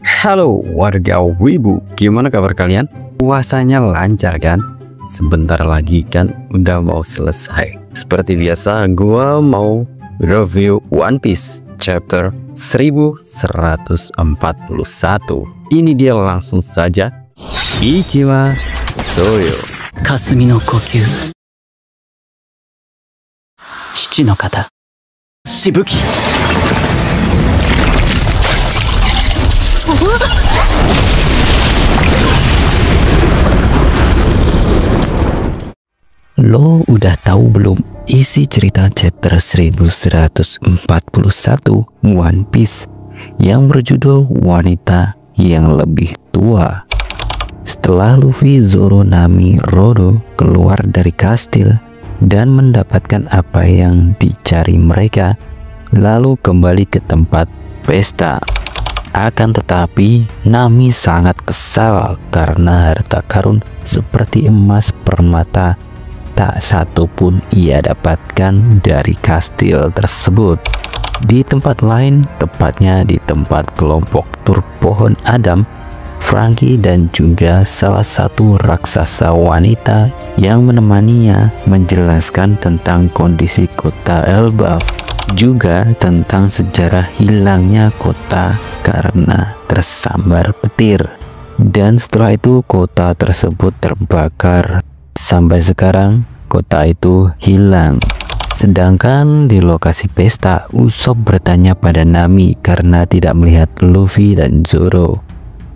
Halo warga Wibu, gimana kabar kalian? Puasanya lancar kan? Sebentar lagi kan udah mau selesai. Seperti biasa, gua mau review One Piece chapter 1141. Ini dia, langsung saja. Ikimasu Soyo. Kasumi no kokyū. Shichi no kata. Shibuki. Lo udah tahu belum isi cerita chapter 1141 One Piece yang berjudul Wanita yang Lebih Tua? Setelah Luffy, Zoro, Nami, Rodo keluar dari kastil dan mendapatkan apa yang dicari mereka, lalu kembali ke tempat pesta. Akan tetapi, Nami sangat kesal karena harta karun seperti emas, permata, tak satu pun ia dapatkan dari kastil tersebut. Di tempat lain, tepatnya di tempat kelompok tur pohon Adam, Franky dan juga salah satu raksasa wanita yang menemaninya menjelaskan tentang kondisi kota Elbaf, juga tentang sejarah hilangnya kota karena tersambar petir. Dan setelah itu kota tersebut terbakar. Sampai sekarang kota itu hilang. Sedangkan di lokasi pesta, Usopp bertanya pada Nami karena tidak melihat Luffy dan Zoro.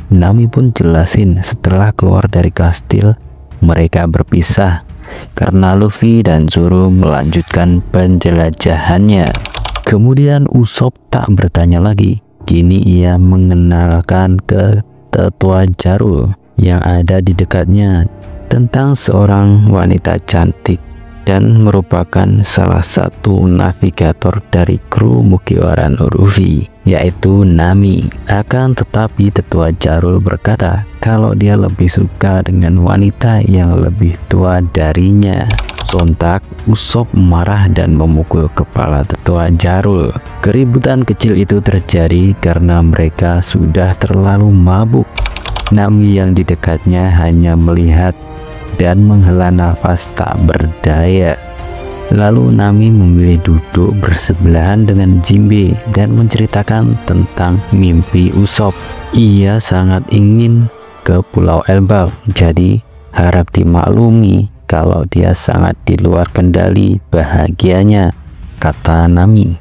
Nami pun jelasin setelah keluar dari kastil mereka berpisah karena Luffy dan Zoro melanjutkan penjelajahannya. Kemudian Usopp tak bertanya lagi. Kini ia mengenalkan ke tetua Jarul yang ada di dekatnya tentang seorang wanita cantik dan merupakan salah satu navigator dari kru Mugiwara no Luffy, yaitu Nami. Akan tetapi tetua Jarul berkata kalau dia lebih suka dengan wanita yang lebih tua darinya. Sontak Usopp marah dan memukul kepala tetua Jarul. Keributan kecil itu terjadi karena mereka sudah terlalu mabuk. Nami yang di dekatnya hanya melihat dan menghela nafas tak berdaya. Lalu Nami memilih duduk bersebelahan dengan Jinbe dan menceritakan tentang mimpi Usopp. Ia sangat ingin ke Pulau Elbaf, jadi harap dimaklumi kalau dia sangat di luar kendali bahagianya, kata Nami.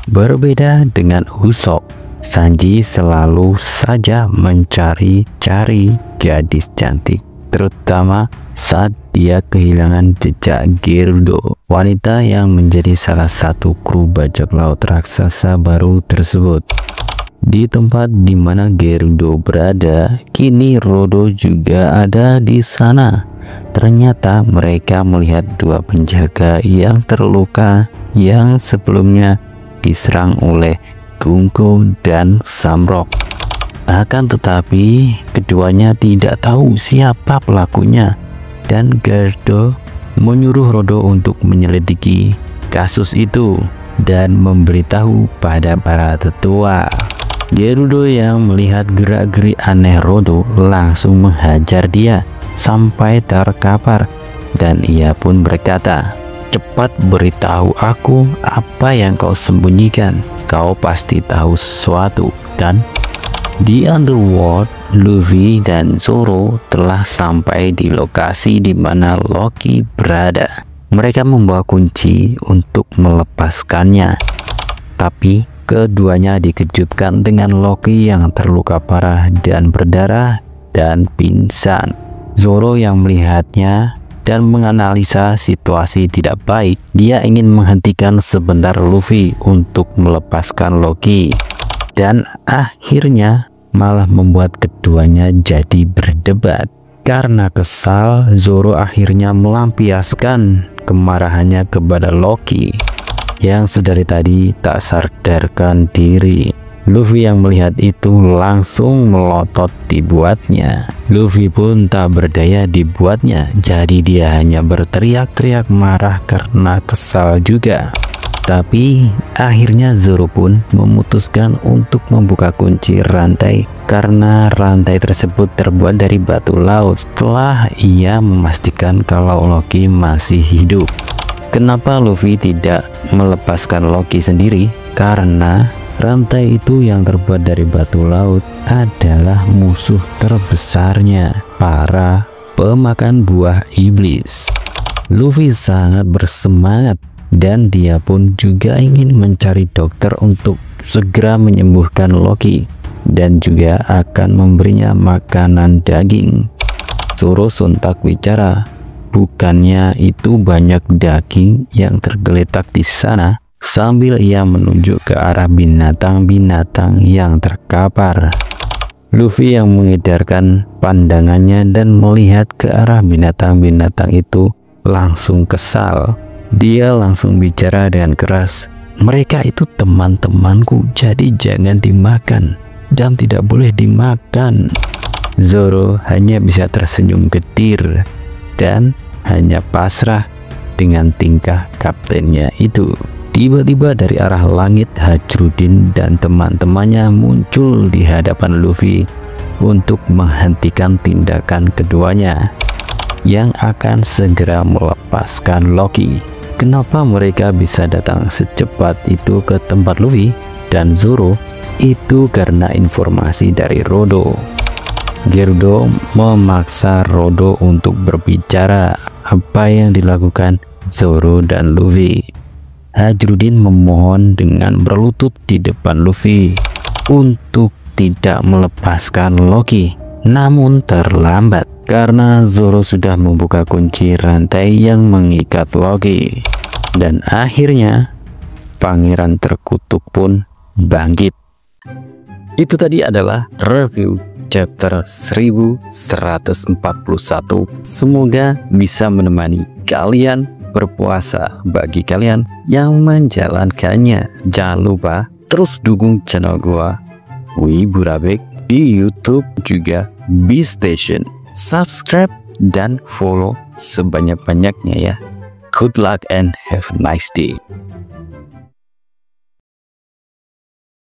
Berbeda dengan Usopp, Sanji selalu saja mencari-cari gadis cantik, terutama saat dia kehilangan jejak Gerudo, wanita yang menjadi salah satu kru bajak laut raksasa baru tersebut. Di tempat di mana Gerudo berada, kini Rodo juga ada di sana. Ternyata mereka melihat dua penjaga yang terluka yang sebelumnya diserang oleh Gungko dan Samrock. Akan tetapi keduanya tidak tahu siapa pelakunya, dan Gerudo menyuruh Rodo untuk menyelidiki kasus itu dan memberitahu pada para tetua. Gerudo yang melihat gerak-gerik aneh Rodo langsung menghajar dia sampai terkapar, dan ia pun berkata, "Cepat beritahu aku apa yang kau sembunyikan. Kau pasti tahu sesuatu." Dan di Underworld, Luffy dan Zoro telah sampai di lokasi di mana Loki berada. Mereka membawa kunci untuk melepaskannya. Tapi keduanya dikejutkan dengan Loki yang terluka parah dan berdarah dan pingsan. Zoro yang melihatnya dan menganalisa situasi tidak baik. Dia ingin menghentikan sebentar Luffy untuk melepaskan Loki, dan akhirnya malah membuat keduanya jadi berdebat. Karena kesal, Zoro akhirnya melampiaskan kemarahannya kepada Loki yang sedari tadi tak sadarkan diri. Luffy yang melihat itu langsung melotot dibuatnya. Luffy pun tak berdaya dibuatnya, jadi dia hanya berteriak-teriak marah karena kesal juga. Tapi akhirnya Zoro pun memutuskan untuk membuka kunci rantai karena rantai tersebut terbuat dari batu laut setelah ia memastikan kalau Loki masih hidup. Kenapa Luffy tidak melepaskan Loki sendiri? Karena rantai itu yang terbuat dari batu laut adalah musuh terbesarnya, para pemakan buah iblis. Luffy sangat bersemangat dan dia pun juga ingin mencari dokter untuk segera menyembuhkan Loki dan juga akan memberinya makanan daging. Zoro sontak bicara, bukannya itu banyak daging yang tergeletak di sana, sambil ia menunjuk ke arah binatang-binatang yang terkapar. Luffy yang mengedarkan pandangannya dan melihat ke arah binatang-binatang itu langsung kesal. Dia langsung bicara dengan keras, mereka itu teman-temanku, jadi jangan dimakan dan tidak boleh dimakan. Zoro hanya bisa tersenyum getir dan hanya pasrah dengan tingkah kaptennya itu. Tiba-tiba dari arah langit Hajrudin dan teman-temannya muncul di hadapan Luffy untuk menghentikan tindakan keduanya yang akan segera melepaskan Loki. Kenapa mereka bisa datang secepat itu ke tempat Luffy dan Zoro? Itu karena informasi dari Rodo. Gerudo memaksa Rodo untuk berbicara apa yang dilakukan Zoro dan Luffy. Hajrudin memohon dengan berlutut di depan Luffy untuk tidak melepaskan Loki. Namun terlambat karena Zoro sudah membuka kunci rantai yang mengikat Loki. Dan akhirnya pangeran terkutuk pun bangkit. Itu tadi adalah review chapter 1141. Semoga bisa menemani kalian berpuasa bagi kalian yang menjalankannya. Jangan lupa terus dukung channel gua Wiburabek di YouTube juga Beast Station. Subscribe dan follow sebanyak-banyaknya ya. Good luck and have a nice day.